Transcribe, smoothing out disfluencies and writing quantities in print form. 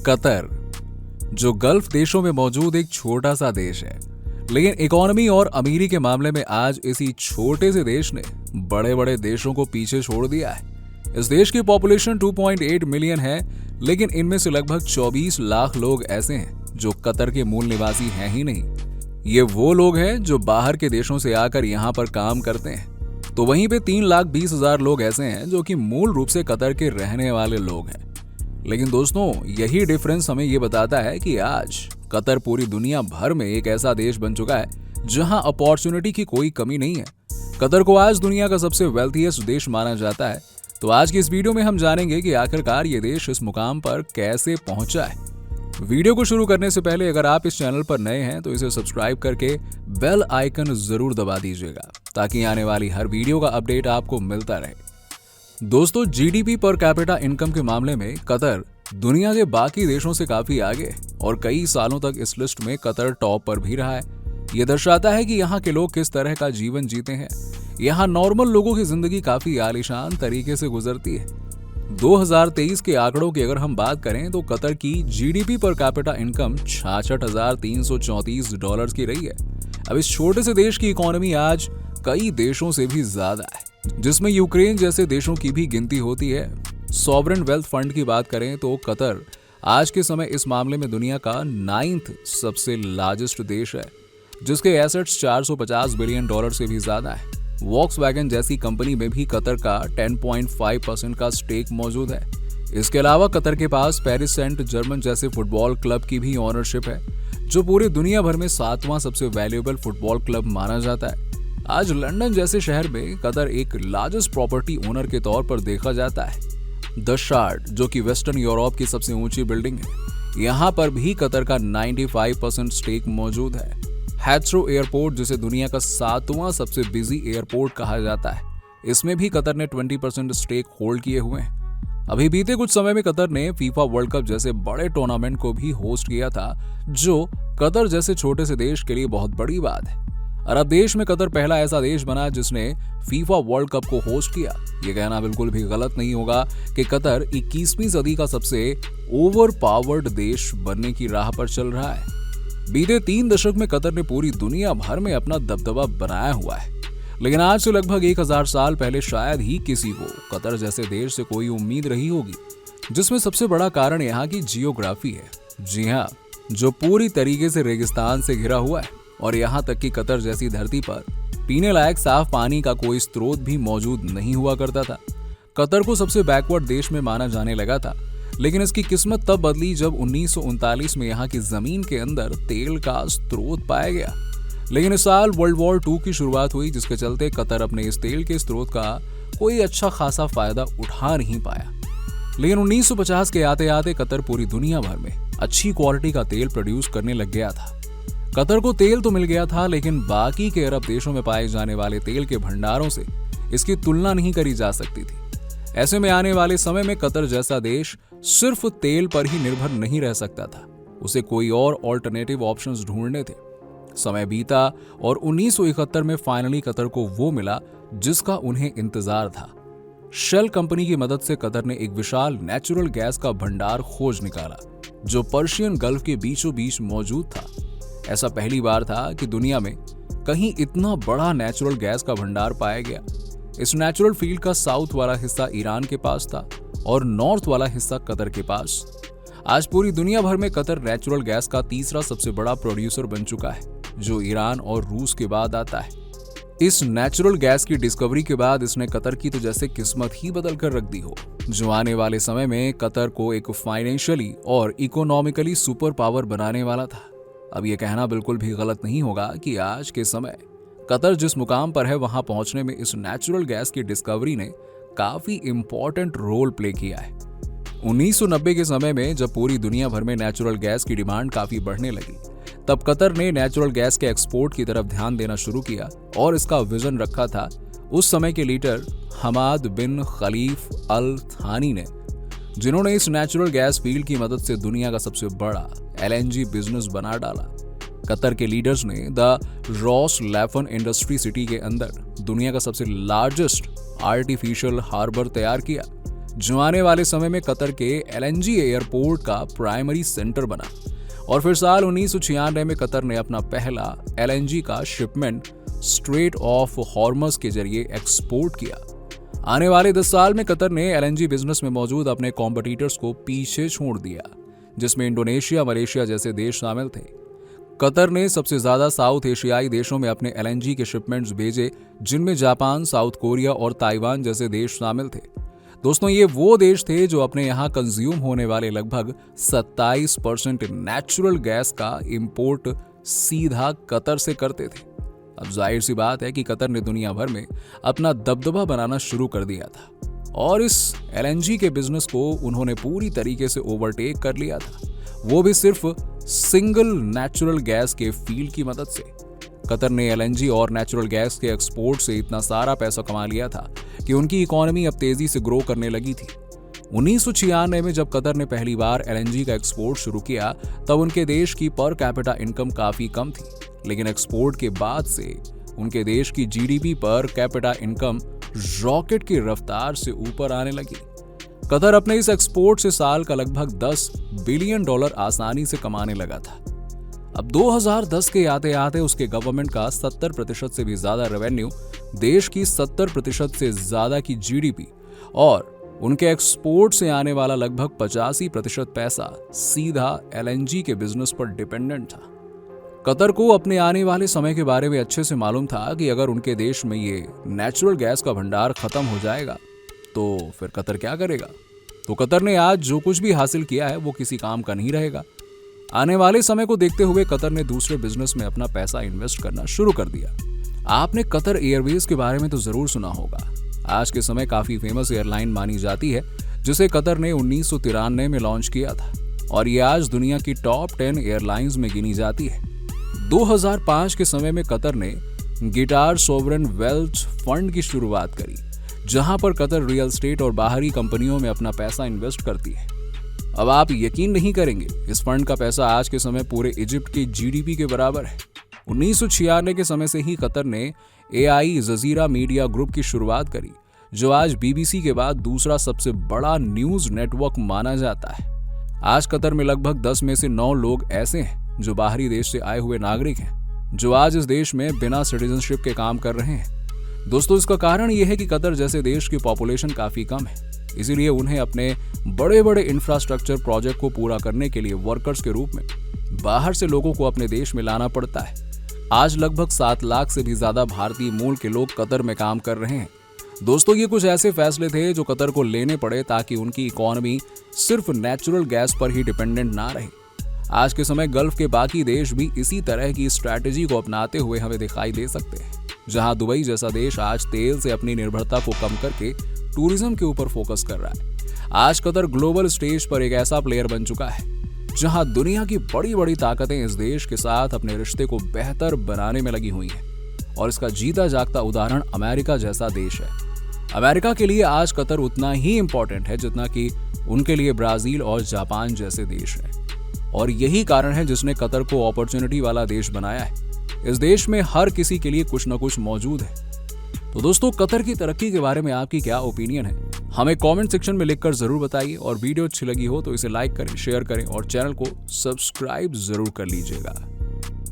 Qatar, जो gulf देशों में मौजूद एक छोटा सा देश है, लेकिन इकोनॉमी और अमीरी के मामले में आज इसी छोटे से देश ने बड़े बड़े देशों को पीछे छोड़ दिया है। इस देश की पॉपुलेशन 2.8 मिलियन है, लेकिन इनमें से लगभग 24 लाख लोग ऐसे हैं जो कतर के मूल निवासी हैं ही नहीं। ये वो लोग हैं जो बाहर के देशों से आकर यहाँ पर काम करते हैं। तो वहीं पे 3,20,000 लोग ऐसे हैं जो कि मूल रूप से कतर के रहने वाले लोग हैं। लेकिन दोस्तों, यही डिफरेंस हमें ये बताता है कि आज कतर पूरी दुनिया भर में एक ऐसा देश बन चुका है जहां अपॉर्चुनिटी की कोई कमी नहीं है। कतर को आज दुनिया का सबसे वेल्थीएस्ट देश माना जाता है। तो आज की इस वीडियो में हम जानेंगे कि आखिरकार ये देश इस मुकाम पर कैसे पहुंचा है। वीडियो को शुरू करने से पहले अगर आप इस चैनल पर नए हैं तो इसे सब्सक्राइब करके बेल आइकन जरूर दबा दीजिएगा ताकि आने वाली हर वीडियो का अपडेट आपको मिलता रहे। दोस्तों, जीडीपी पर कैपिटा इनकम के मामले में कतर दुनिया के बाकी देशों से काफी आगे और कई सालों तक इस लिस्ट में कतर टॉप पर भी रहा है। यह दर्शाता है कि यहाँ के लोग किस तरह का जीवन जीते हैं। यहाँ नॉर्मल लोगों की जिंदगी काफी आलीशान तरीके से गुजरती है। 2023 के आंकड़ों की अगर हम बात करें तो कतर की जीडीपी पर कैपिटा इनकम $66,334 की रही है। अब इस छोटे से देश की इकोनॉमी आज कई देशों से भी ज्यादा है, जिसमें यूक्रेन जैसे देशों की भी गिनती होती है। सॉवरेन वेल्थ फंड की बात करें तो कतर आज के समय इस मामले में दुनिया का 9th सबसे लार्जेस्ट देश है, जिसके एसेट्स $450 बिलियन से भी ज्यादा है। वॉक्सवैगन जैसी कंपनी में भी कतर का 10.5% का स्टेक मौजूद है। इसके अलावा कतर के पास पेरिस सेंट जर्मन जैसे फुटबॉल क्लब की भी ओनरशिप है, जो पूरी दुनिया भर में 7वां सबसे वैल्यूएबल फुटबॉल क्लब माना जाता है। आज लंदन जैसे शहर में कतर एक लार्जेस्ट प्रॉपर्टी ओनर के तौर पर देखा जाता है। द शार्ड, जो कि वेस्टर्न यूरोप की सबसे ऊंची बिल्डिंग है, यहाँ पर भी कतर का 95% स्टेक मौजूद है। हैथ्रो एयरपोर्ट, जिसे दुनिया का 7वां सबसे बिजी एयरपोर्ट कहा जाता है, इसमें भी कतर ने 20% स्टेक होल्ड किए हुए हैं। अभी बीते कुछ समय में कतर ने फीफा वर्ल्ड कप जैसे बड़े टूर्नामेंट को भी होस्ट किया था, जो कतर जैसे छोटे से देश के लिए बहुत बड़ी बात है। अरब देश में कतर पहला ऐसा देश बना जिसने फीफा वर्ल्ड कप को होस्ट किया। ये कहना बिल्कुल भी गलत नहीं होगा कि कतर 21वीं सदी का सबसे ओवर पावर्ड देश बनने की राह पर चल रहा है। बीते 3 दशक में कतर ने पूरी दुनिया भर में अपना दबदबा बनाया हुआ है, लेकिन आज से लगभग 1000 साल पहले शायद ही किसी को कतर जैसे देश से कोई उम्मीद रही होगी, जिसमें सबसे बड़ा कारण यहाँ की जियोग्राफी है। जी हाँ, जो पूरी तरीके से रेगिस्तान से घिरा हुआ है और यहाँ तक कि कतर जैसी धरती पर पीने लायक साफ पानी का कोई स्रोत भी मौजूद नहीं हुआ करता था। कतर को सबसे बैकवर्ड देश में माना जाने लगा था, लेकिन इसकी किस्मत तब बदली जब 1939 में यहाँ की जमीन के अंदर तेल का स्रोत पाया गया। लेकिन इस साल वर्ल्ड वॉर 2 की शुरुआत हुई, जिसके चलते कतर अपने इस तेल के स्रोत का कोई अच्छा खासा फायदा उठा नहीं पाया। लेकिन 1950 के आते आते कतर पूरी दुनिया भर में अच्छी क्वालिटी का तेल प्रोड्यूस करने लग गया था। कतर को तेल तो मिल गया था, लेकिन बाकी के अरब देशों में पाए जाने वाले तेल के भंडारों से इसकी तुलना नहीं करी जा सकती थी। ऐसे में आने वाले समय में कतर जैसा देश सिर्फ तेल पर ही निर्भर नहीं रह सकता था, उसे कोई और ऑल्टरनेटिव ऑप्शंस ढूंढने थे। समय बीता और 1971 में फाइनली कतर को वो मिला जिसका उन्हें इंतजार था। शेल कंपनी की मदद से कतर ने एक विशाल नेचुरल गैस का भंडार खोज निकाला, जो पर्शियन गल्फ के बीचों बीच मौजूद था। ऐसा पहली बार था कि दुनिया में कहीं इतना बड़ा नेचुरल गैस का भंडार पाया गया। इस नेचुरल फील्ड का साउथ वाला हिस्सा ईरान के पास था और नॉर्थ वाला हिस्सा कतर के पास। आज पूरी दुनिया भर में कतर नेचुरल गैस का तीसरा सबसे बड़ा प्रोड्यूसर बन चुका है, जो ईरान और रूस के बाद आता है। इस नेचुरल गैस की डिस्कवरी के बाद इसने कतर की तो जैसे किस्मत ही बदल कर रख दी हो, जो आने वाले समय में कतर को एक फाइनेंशियली और इकोनॉमिकली सुपर पावर बनाने वाला था। अब यह कहना बिल्कुल भी गलत नहीं होगा कि आज के समय कतर जिस मुकाम पर है, वहां पहुंचने में इस नेचुरल गैस की डिस्कवरी ने काफी इंपॉर्टेंट रोल प्ले किया है। 1990 के समय में जब पूरी दुनिया भर में नेचुरल गैस की डिमांड काफी बढ़ने लगी, तब कतर ने नेचुरल गैस के एक्सपोर्ट की तरफ ध्यान देना शुरू किया और इसका विजन रखा था उस समय के लीडर हमाद बिन खलीफ अल थानी ने, जिन्होंने इस नेचुरल गैस फील्ड की मदद से दुनिया का सबसे बड़ा LNG बिजनेस बना डाला। कतर के लीडर्स ने द रॉस लैफन इंडस्ट्री सिटी के अंदर दुनिया का सबसे लार्जेस्ट आर्टिफिशियल हार्बर तैयार किया, जो आने वाले समय में कतर के एलएनजी एयरपोर्ट का प्राइमरी सेंटर बना। और फिर साल 1996 में कतर ने अपना पहला एलएनजी का शिपमेंट स्ट्रेट ऑफ हॉर्मस के जरिए एक्सपोर्ट किया। आने वाले 10 साल में कतर ने एलएनजी बिजनेस में मौजूद अपने कॉम्पिटिटर्स को पीछे छोड़ दिया, जिसमें इंडोनेशिया, मलेशिया जैसे देश शामिल थे। कतर ने सबसे ज्यादा साउथ एशियाई देशों में अपने एलएनजी के शिपमेंट्स भेजे, जिनमें जापान, साउथ कोरिया और ताइवान जैसे देश शामिल थे। दोस्तों, ये वो देश थे जो अपने यहाँ कंज्यूम होने वाले लगभग 27% नेचुरल गैस का इंपोर्ट सीधा कतर से करते थे। अब जाहिर सी बात है कि कतर ने दुनिया भर में अपना दबदबा बनाना शुरू कर दिया था और इस एलएनजी के बिजनेस को उन्होंने पूरी तरीके से ओवरटेक कर लिया था, वो भी सिर्फ सिंगल नेचुरल गैस के फील्ड की मदद से। कतर ने एलएनजी और नेचुरल गैस के एक्सपोर्ट से इतना सारा पैसा कमा लिया था कि उनकी इकोनॉमी अब तेजी से ग्रो करने लगी थी। 1996 में जब कतर ने पहली बार एलएनजी का एक्सपोर्ट शुरू किया, तब उनके देश की पर कैपिटा इनकम काफी कम थी, लेकिन एक्सपोर्ट के बाद से उनके देश की GDP per capita income rocket की रफ्तार से ऊपर आने लगी। कतर अपने इस एक्सपोर्ट से साल का लगभग $10 बिलियन आसानी से कमाने लगा था। अब 2010 के आते आते उसके गवर्नमेंट का 70% से भी ज्यादा रेवेन्यू, देश की 70% से ज्यादा की जीडीपी और उनके एक्सपोर्ट से आने वाला लगभग 85% पैसा सीधा एलएनजी के बिजनेस पर डिपेंडेंट था। कतर को अपने आने वाले समय के बारे में अच्छे से मालूम था कि अगर उनके देश में ये नेचुरल गैस का भंडार खत्म हो जाएगा तो फिर कतर क्या करेगा। तो कतर ने आज जो कुछ भी हासिल किया है वो किसी काम का नहीं रहेगा। आने वाले समय को देखते हुए कतर ने दूसरे बिजनेस में अपना पैसा इन्वेस्ट करना शुरू कर दिया। आपने कतर एयरवेज के बारे में तो जरूर सुना होगा। आज के समय काफी फेमस एयरलाइन मानी जाती है, जिसे कतर ने 1993 में लॉन्च किया था और ये आज दुनिया की टॉप 10 एयरलाइंस में गिनी जाती है। 2005 के समय में कतर ने गिटार सोवरेन वेल्थ फंड की शुरुआत करी, जहां पर कतर रियल एस्टेट और बाहरी कंपनियों में अपना पैसा इन्वेस्ट करती है। अब आप यकीन नहीं करेंगे, इस फंड का पैसा आज के समय पूरे इजिप्ट के जीडीपी के बराबर है। 1996 के समय से ही कतर ने एआई जजीरा मीडिया ग्रुप की शुरुआत करी, जो आज बीबीसी के बाद दूसरा सबसे बड़ा न्यूज नेटवर्क माना जाता है। आज कतर में लगभग 10 में से 9 लोग ऐसे हैं जो बाहरी देश से आए हुए नागरिक हैं, जो आज इस देश में बिना सिटीजनशिप के काम कर रहे हैं। दोस्तों, इसका कारण यह है कि कतर जैसे देश की पॉपुलेशन काफी कम है, इसीलिए उन्हें अपने बड़े बड़े इंफ्रास्ट्रक्चर प्रोजेक्ट को पूरा करने के लिए वर्कर्स के रूप में बाहर से लोगों को अपने देश में लाना पड़ता है। आज लगभग 7 लाख से भी ज्यादा भारतीय मूल के लोग कतर में काम कर रहे हैं। दोस्तों, ये कुछ ऐसे फैसले थे जो कतर को लेने पड़े ताकि उनकी इकोनॉमी सिर्फ नेचुरल गैस पर ही डिपेंडेंट ना रहे। आज के समय गल्फ के बाकी देश भी इसी तरह की स्ट्रैटेजी को अपनाते हुए हमें दिखाई दे सकते हैं, जहां दुबई जैसा देश आज तेल से अपनी निर्भरता को कम करके टूरिज्म के ऊपर फोकस कर रहा है। आज कतर ग्लोबल स्टेज पर एक ऐसा प्लेयर बन चुका है जहां दुनिया की बड़ी बड़ी ताकतें इस देश के साथ अपने रिश्ते को बेहतर बनाने में लगी हुई हैं, और इसका जीता जागता उदाहरण अमेरिका जैसा देश है। अमेरिका के लिए आज कतर उतना ही इंपॉर्टेंट है जितना कि उनके लिए ब्राजील और जापान जैसे देश हैं, और यही कारण है जिसने कतर को अपॉर्चुनिटी वाला देश बनाया है। इस देश में हर किसी के लिए कुछ न कुछ मौजूद है। तो दोस्तों, कतर की तरक्की के बारे में आपकी क्या ओपिनियन है, हमें कमेंट सेक्शन में लिखकर जरूर बताइए। और वीडियो अच्छी लगी हो तो इसे लाइक करें, शेयर करें और चैनल को सब्सक्राइब जरूर कर लीजिएगा।